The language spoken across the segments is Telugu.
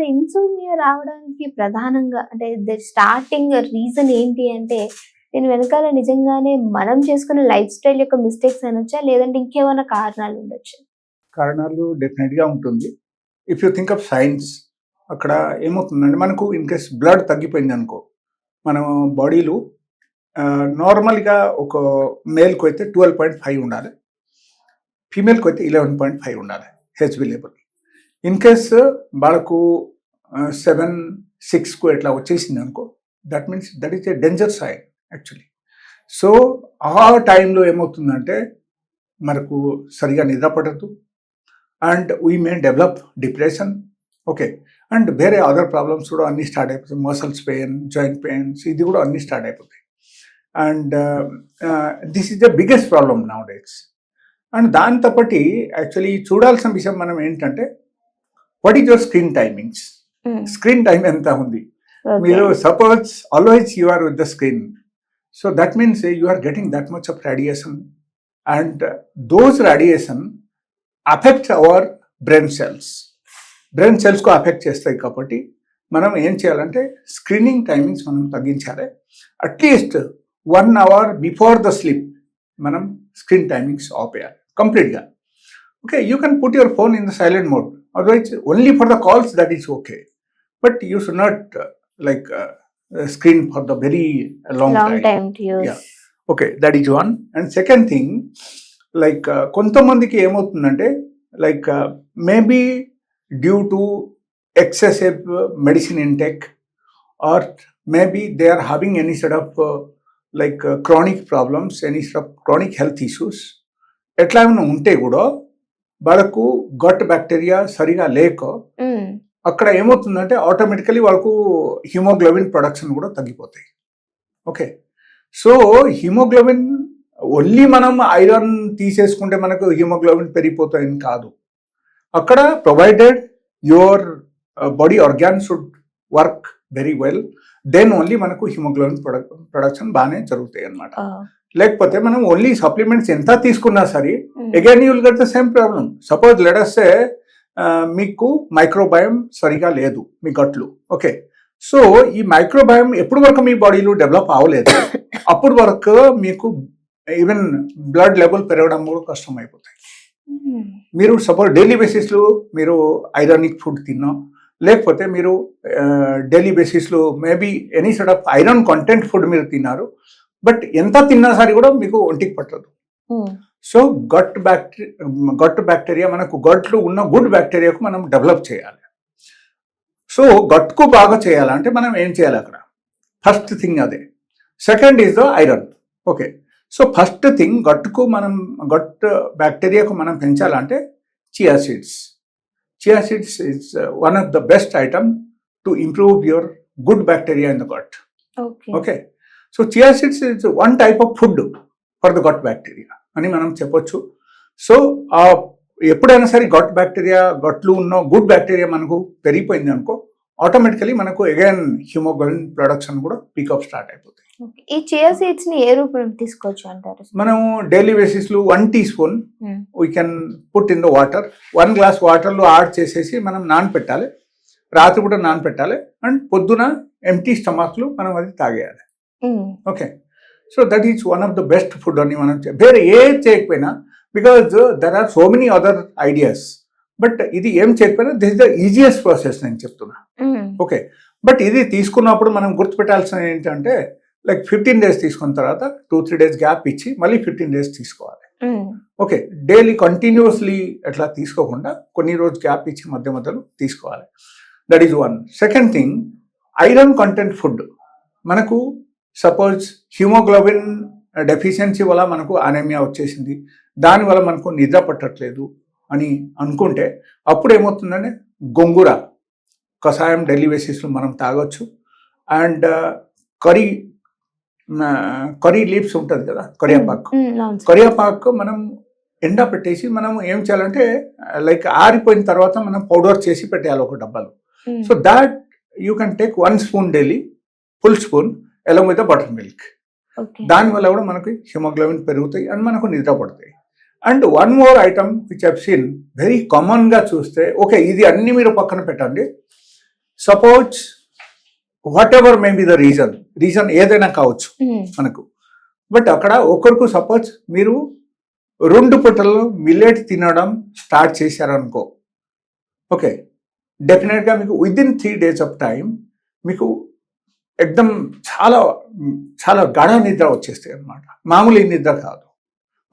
మరి ఇన్సోమ్నియా రావడానికి ప్రధానంగా అంటే స్టార్టింగ్ రీజన్ ఏంటి అంటే దీని వెనకాల నిజంగానే మనం చేసుకున్న లైఫ్ స్టైల్ యొక్క మిస్టేక్స్ అనొచ్చా? లేదంటే ఇంకేమైనా కారణాలు ఉండొచ్చా? కారణాలు డెఫినెట్గా ఉంటుంది. If you think of science, అక్కడ ఏమవుతుందంటే మనకు ఇన్ కేస్ బ్లడ్ తగ్గిపోయింది అనుకో, మన బాడీలో నార్మల్గా ఒక మేల్కి అయితే 12.5 ఉండాలి, ఫీమేల్కి అయితే 11.5 ఉండాలి హెచ్బి లెవెల్. ఇన్ కేస్ వాళ్ళకు 7-6కు ఎట్లా వచ్చేసింది అనుకో, that means that is a danger sign actually. So ఆ టైంలో ఏమవుతుందంటే మనకు సరిగా నిద్ర పడదు and we may develop depression. Okay, and వేరే అదర్ ప్రాబ్లమ్స్ కూడా అన్నీ స్టార్ట్ అయిపోతాయి. మసల్స్ పెయిన్, జాయింట్ పెయిన్స్, ఇది కూడా అన్నీ స్టార్ట్ అయిపోతాయి. And this is the biggest problem nowadays. And దాంతో పాటు యాక్చువల్లీ చూడాల్సిన విషయం మనం ఏంటంటే what is your screen timings. Screen time ఎంత ఉంది? మీరు suppose always you are with the screen, so that means you are getting that much of radiation and those radiation affect our brain cells. Brain సెల్స్కు అఫెక్ట్ చేస్తాయి. కాబట్టి మనం ఏం చేయాలంటే స్క్రీనింగ్ టైమింగ్స్ మనం తగ్గించాలి. At least 1 hour before the sleep మనం స్క్రీన్ టైమింగ్స్ ఆపేయాలి కంప్లీట్గా. Okay, you can put your phone in the silent mode, otherwise only for the calls that is okay, but you should not like screen for the very long time. Okay, that is one. And second thing, like కొంతమందికి ఏమవుతుందంటే like maybe due to excessive medicine intake or maybe they are having any sort of like chronic problems, any sort of chronic health issues ఎట్లా ఏమైనా ఉంటే కూడా వాళ్ళకు గట్ బ్యాక్టీరియా సరిగా లేక అక్కడ ఏమవుతుందంటే ఆటోమేటికలీ వాళ్ళకు హిమోగ్లోబిన్ ప్రొడక్షన్ కూడా తగ్గిపోతాయి. ఓకే, సో హిమోగ్లోబిన్ ఓన్లీ మనం ఐరన్ తీసేసుకుంటే మనకు హిమోగ్లోబిన్ పెరిగిపోతాయని కాదు. అక్కడ provided your body organ should work very well, then only మనకు హిమోగ్లోబిన్ ప్రొడక్షన్ బాగానే జరుగుతాయి అన్నమాట. లేకపోతే మనం ఓన్లీ సప్లిమెంట్స్ ఎంత తీసుకున్నా సరే again you will get the same problem. Suppose let us say మీకు మైక్రోబయోమ్ సరిగా లేదు మీ గట్లు. ఓకే, సో ఈ మైక్రోబయోమ్ ఎప్పుడు వరకు మీ బాడీలో డెవలప్ అవ్వలేదు అప్పుడు వరకు మీకు ఈవెన్ బ్లడ్ లెవెల్ పెరగడం కూడా కష్టం అయిపోతాయి. మీరు సపోజ్ డైలీ బేసిస్లో మీరు ఐరనిక్ ఫుడ్ తిన్నా, లేకపోతే మీరు డైలీ బేసిస్లో maybe any sort of iron content food మీరు తిన్నారు, బట్ ఎంత తిన్నా సరే కూడా మీకు ఒంటికి పట్టదు. సో గట్ బ్యాక్టీరియా మనకు గట్లో ఉన్న గుడ్ బ్యాక్టీరియాకు మనం డెవలప్ చేయాలి. సో గట్కు బాగా చేయాలంటే మనం ఏం చేయాలి అక్కడ? ఫస్ట్ థింగ్ అదే. Second is the iron. Okay, so first thing gut బ్యాక్టీరియాకు మనం పెంచాలంటే chia seeds. Chia seeds is one of the best item to improve your good bacteria in the gut. Okay. So chia seeds is one type of food for the gut bacteria అని మనం చెప్పొచ్చు. సో ఎప్పుడైనా సరే గట్లో ఉన్న గుడ్ బ్యాక్టీరియా మనకు పెరిగిపోయింది అనుకో, ఆటోమేటికలీ మనకు అగైన్ హిమోగ్లోబిన్ ప్రొడక్షన్ కూడా పికప్ స్టార్ట్ అయిపోతాయి. ఈ చియా సీడ్స్ ని ఏ రూపంలో తీసుకోవచ్చు అంటారు? మనం డైలీ బేసిస్ లో 1 teaspoon we can put in the water. 1 glass water లో యాడ్ చేసేసి మనం నానపెట్టాలి, రాత్రి పూట నానపెట్టాలి, అండ్ పొద్దున ఎంటీ స్టమక్ లో మనం అది తాగేయాలి. Okay, so that is one of the best food అని మనం వేరే ఏది చేయకపోయినా, because there are so many other ideas, but ఇది ఏం చేయకపోయినా this is the easiest process నేను చెప్తున్నా. ఓకే, బట్ ఇది తీసుకున్నప్పుడు మనం గుర్తుపెట్టాల్సిన ఏంటంటే లైక్ 15 days తీసుకున్న తర్వాత 2-3 days గ్యాప్ ఇచ్చి మళ్ళీ 15 days తీసుకోవాలి. ఓకే, డైలీ కంటిన్యూస్లీ అట్లా తీసుకోకుండా కొన్ని రోజు గ్యాప్ ఇచ్చి మధ్యలో తీసుకోవాలి. That is one. Second thing, iron content food. మనకు సపోజ్ హిమోగ్లోబిన్ డెఫిషియన్సీ వల్ల మనకు అనేమియా వచ్చేసింది, దానివల్ల మనకు నిద్ర పట్టట్లేదు అని అనుకుంటే అప్పుడు ఏమవుతుందంటే గోంగూర కషాయం డైలీ బేసిస్లో మనం తాగొచ్చు. అండ్ కరీ లీవ్స్ ఉంటుంది కదా, కరియాపాకు మనం ఎండ పెట్టేసి మనం ఏం చేయాలంటే లైక్ ఆరిపోయిన తర్వాత మనం పౌడర్ చేసి పెట్టేయాలి ఒక డబ్బాలో. So that you can take 1 spoon daily, full spoon along with the buttermilk. దానివల్ల కూడా మనకి హిమోగ్లోబిన్ పెరుగుతాయి అండ్ మనకు నిద్ర పడతాయి. And one more item which I've seen very కామన్గా చూస్తే, ఓకే ఇది అన్ని మీరు పక్కన పెట్టండి, suppose what ever may be the reason ఏదైనా కావచ్చు మనకు. బట్ అక్కడ ఒకరికి సపోజ్ మీరు 2 పూటల్లో మిల్లెట్ తినడం స్టార్ట్ చేశారనుకో, ఓకే, డెఫినెట్గా మీకు విదిన్ 3 days ఆఫ్ టైం మీకు ఎక్దమ్ చాలా చాలా గాఢ నిద్ర వచ్చేస్తాయి అన్నమాట. మామూలు నిద్ర కాదు.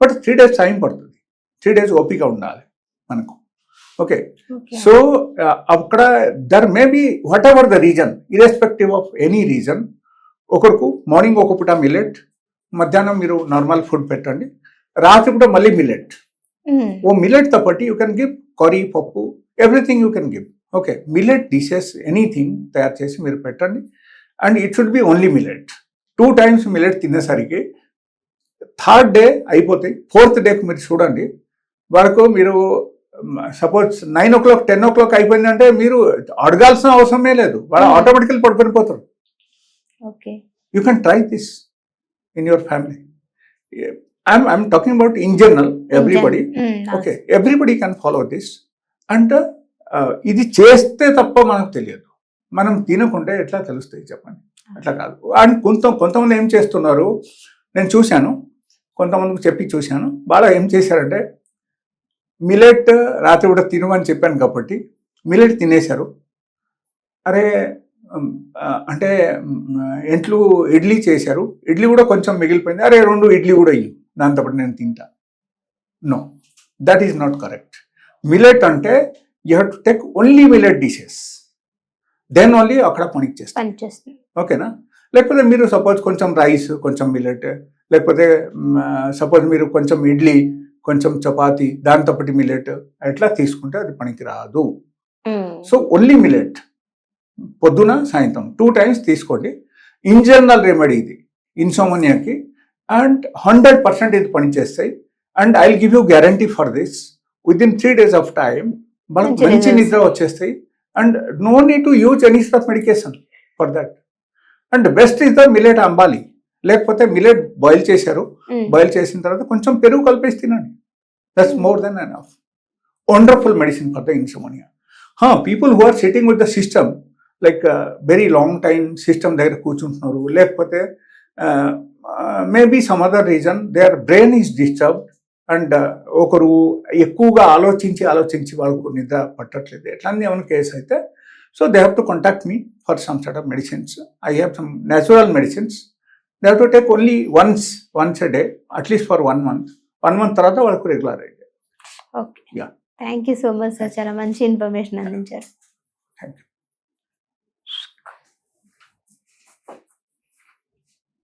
బట్ 3 days టైం పడుతుంది. 3 days ఓపిక ఉండాలి మనకు. ఓకే, సో అక్కడ there may be whatever the reason, irrespective of any reason, ఒకరికి మార్నింగ్ ఒక పూట మిల్లెట్, మధ్యాహ్నం మీరు నార్మల్ ఫుడ్ పెట్టండి, రాత్రి పూట మళ్ళీ మిల్లెట్. ఓ మిల్లెట్తో పాటు యూ కెన్ గివ్ కర్రీ, పప్పు, everything you can give. Okay, millet dishes anything తయారు చేసి మీరు పెట్టండి. And it should be only millet. 2 times millet తినేసరికి 3rd day అయిపోతాయి. 4th డేకి మీరు చూడండి వరకు మీరు సపోజ్ 9 o'clock 10 o'clock అయిపోయిందంటే మీరు అడగాల్సిన అవసరమే లేదు, వాళ్ళు ఆటోమేటికల్ పడుకొని పోతారు. Okay, you can try this in your family. I'm talking about in general, everybody. Okay, everybody can follow this. And ఇది చేస్తే తప్ప మనకు తెలియదు, మనం తినకుంటే ఎట్లా తెలుస్తాయి చెప్పండి? అట్లా కాదు. అండ్ కొంతమంది ఏం చేస్తున్నారు, నేను చూశాను, కొంతమందికి చెప్పి చూశాను, బాగా ఏం చేశారంటే మిల్లెట్ రాత్రి కూడా తినమని చెప్పాను కాబట్టి మిల్లెట్ తినేశారు. అరే అంటే ఇంట్లో ఇడ్లీ చేశారు, ఇడ్లీ కూడా కొంచెం మిగిలిపోయింది, అరే 2 ఇడ్లీ కూడా ఇయ్యి, దాంతో పాటు నేను తింటా. No, that is not correct. Millet అంటే you have to take only millet dishes, then only అక్కడ పనికి చేస్తాను. ఓకేనా? లేకపోతే మీరు సపోజ్ కొంచెం రైస్, కొంచెం మిల్లెట్, లేకపోతే సపోజ్ మీరు కొంచెం ఇడ్లీ, కొంచెం చపాతి, దాంతో పాటు మిల్లెట్ అట్లా తీసుకుంటే అది పనికి రాదు. సో ఓన్లీ మిల్లెట్ పొద్దున సాయంత్రం 2 times తీసుకోండి. ఇన్ జనరల్ రెమెడీ ఇది ఇన్సోమనియాకి, అండ్ 100% ఇది పనిచేస్తాయి. And I will give you guarantee for this, within 3 days of time మనకు మంచి నిద్ర వచ్చేస్తాయి. And no need to use any of medication for that. And best is the millet ambali, లేకపోతే మిల్లెట్ బాయిల్ చేశారు, బాయిల్ చేసిన తర్వాత కొంచెం పెరుగు కలిపేసి తినండి. That's more than enough. Wonderful medicine for the insomnia. People who are sitting with the system, like very long time system దగ్గర కూర్చుంటున్నారు, లేకపోతే maybe some other reason their brain is disturbed, and ఒకరు ఎక్కువగా ఆలోచించి వాళ్ళకు నిద్ర పట్టట్లేదు, ఎట్లాంటి ఏమైనా కేసు అయితే, so they have to contact me for some sort of medicines. I have some natural medicines. They have to take only once a day, at least for 1 month. 1 month తర్వాత వాళ్ళకు రెగ్యులర్ అయితే. Okay, thank you so much sir, చాలా మంచి ఇన్ఫర్మేషన్ అందించారు. Thank you.